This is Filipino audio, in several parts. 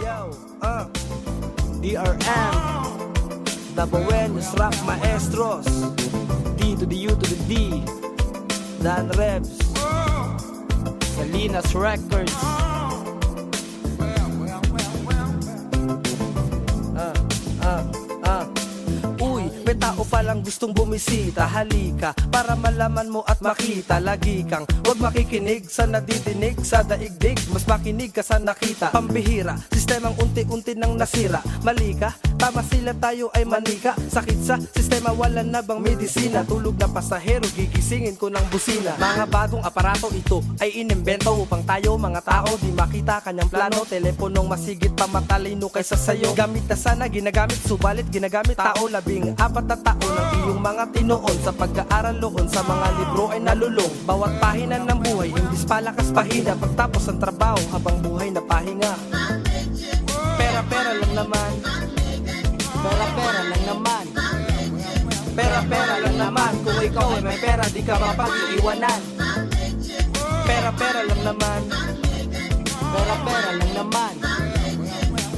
Yo, DRM, Double N, Rap Maestros, D to the U to the D, Dan Revs, Salinas Records. Uy, may tao palang gustong bumisita. Halika, para malaman mo at makita. Lagi kang huwag makikinig sa nadidinig sa daigdig. Mas makinig ka sa nakita. Pambihira, sistemang unti-unti nang nasira. Mali ka, tama sila, tayo ay manika. Sakit sa sistema, wala na bang medisina? Tulog na pasahero, gigisingin ko ng busina. Mga bagong aparato ito ay inimbento upang tayo mga tao di makita kanyang plano. Teleponong masigit pa matalino kaysa sayo. Gamit na sana, ginagamit, subalit ginagamit tao. 14 na taon ang iyong mga tinoon. Sa pag-aaral loon, sa mga libro ay nalulong. Bawat pahina ng buhay, imbis palakas pahina. Pagtapos ang trabaho, habang buhay na pahinga. Pera-pera lang naman. Pera-pera lang naman. Pera-pera lang naman. Kung ikaw ay may pera, di ka mapag-iiwanan. Pera-pera lang naman. Pera-pera lang naman.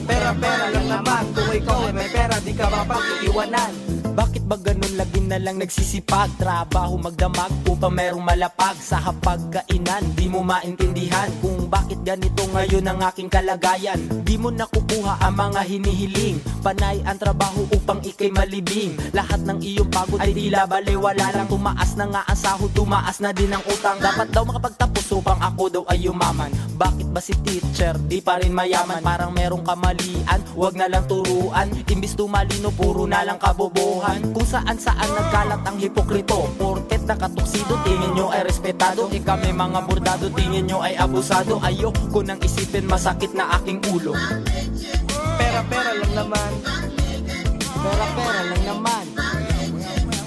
Pera-pera lang naman. Kung ikaw ay may pera, di ka mapag-iiwanan. Bakit ba ganun lagi na lang nagsisipag? Trabaho magdamag upang merong malapag. Sa hapagkainan, di mo maintindihan kung bakit ganito ngayon ang aking kalagayan. Di mo nakukuha ang mga hinihiling. Panay ang trabaho upang ikay malibing. Lahat ng iyong pagod ay tila balewala lang. Tumaas na nga ang sahod, tumaas na din ang utang. Dapat daw makapagtapos upang ako daw ay yumaman. Bakit ba si teacher di pa rin mayaman? Parang merong kamalian, wag na lang turuan. Imbis tumalino, puro na lang kabobohan. Kung saan nagkalat ang hipokrito. Porket nakatuksido, tingin nyo ay respetado. Kami mga bordado, tingin nyo ay abusado. Ayoko nang isipin, masakit na aking ulo. Pera-pera lang naman. Pera-pera lang naman.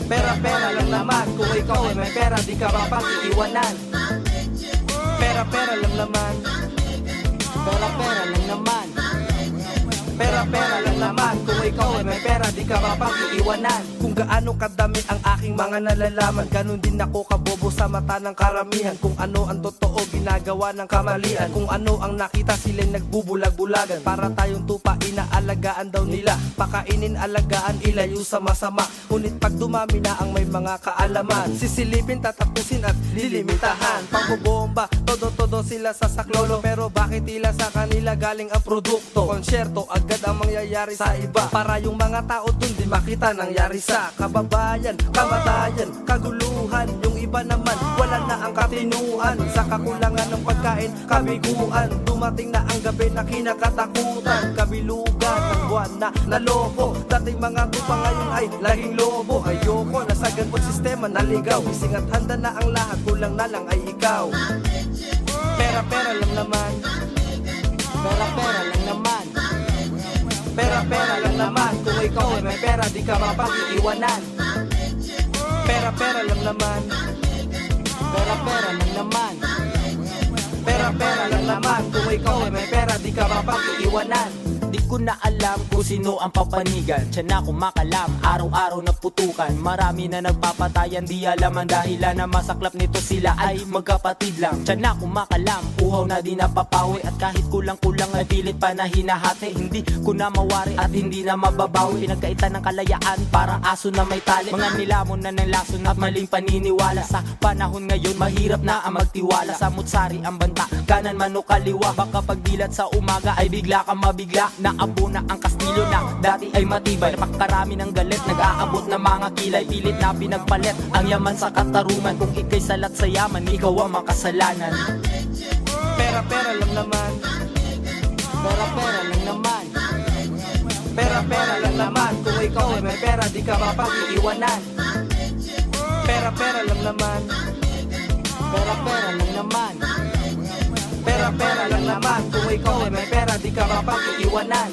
Pera-pera lang naman. Kung ikaw ay may pera, di ka mapag-iiwanan. Pera-pera lang naman. Pera-pera lang naman. Pera-pera lang naman. Kung ikaw ay may pera, di ka mapag-iiwanan. Kung gaano kadami ang aking mga nalalaman, ganun din ako kabobo sa mata ng karamihan. Kung ano ang totoo, ginagawa ng kamalian. Kung ano ang nakita, sila'y nagbubulag-bulagan. Para tayong tupa, inaalagaan daw nila. Pakainin, alagaan, ilayo sa masama. Ngunit pag dumami na ang may mga kaalaman, sisilipin, tatapusin at lilimitahan. Pangbobomba, todo-todo sila sa saklolo. Pero bakit tila sa kanila galing ang produkto? Konsyerto, agad ang mangyayari sa iba. Para yung mga tao dun di makita nangyari sa kababayan, kamatayan, kaguluhan. Yung iba naman, wala na ang katinuan. Sa kakulangan ng pagkain, kabiguan. Dumating na ang gabi na kinakatakutan. Kabilugan ng buwan na naloko. Dating mga tupa ngayon ay laging lobo. Ayoko na sa ganpong sistema naligaw. Ising at handa na ang lahat, kulang na lang ay ikaw. Pera-pera lang naman. Pera-pera lang naman. Pera-pera lang naman. Kung ikaw ay may pera, di ka mapag-iiwanan. Pera-pera lang naman. Pera-pera lang naman. Pera-pera lang naman. Kung ikaw ay may pera, di ka mapag-iiwanan. Di ko na alam kung sino ang papanigan. Tiyan na kumakalam, araw-araw na putukan. Marami na nagpapatayan, di alam ang dahilan na masaklap nito sila ay magkapatid lang. Tiyan na kumakalam, uhaw na di napapawi. At kahit kulang-kulang ay pilit pa na hinahati. Hindi ko na mawari at hindi na mababawi. Pinagkaitan ng kalayaan, parang aso na may tali. Mga nilamon na ng lason at maling paniniwala. Sa panahon ngayon, mahirap na ang magtiwala. Sa mutsari ang banta, kanan man o kaliwa. Baka pagdilat sa umaga ay bigla kang mabigla. Naabo na ang kastilyo na dati ay matibay. Napakarami ng galit, nag-aabot na mga kilay. Pilit na pinagpalit ang yaman sa katarungan. Kung ikay salat sa yaman, ikaw ang makasalanan. Pera-pera lang naman. Pera-pera lang naman. Pera-pera lang naman. Kung ikaw ay may pera, di ka mapag-iiwanan. Pera-pera lang naman. Pera-pera lang naman. Pera-pera lang naman. Kung ikaw ay may pera, di ka mapag-iiwanan.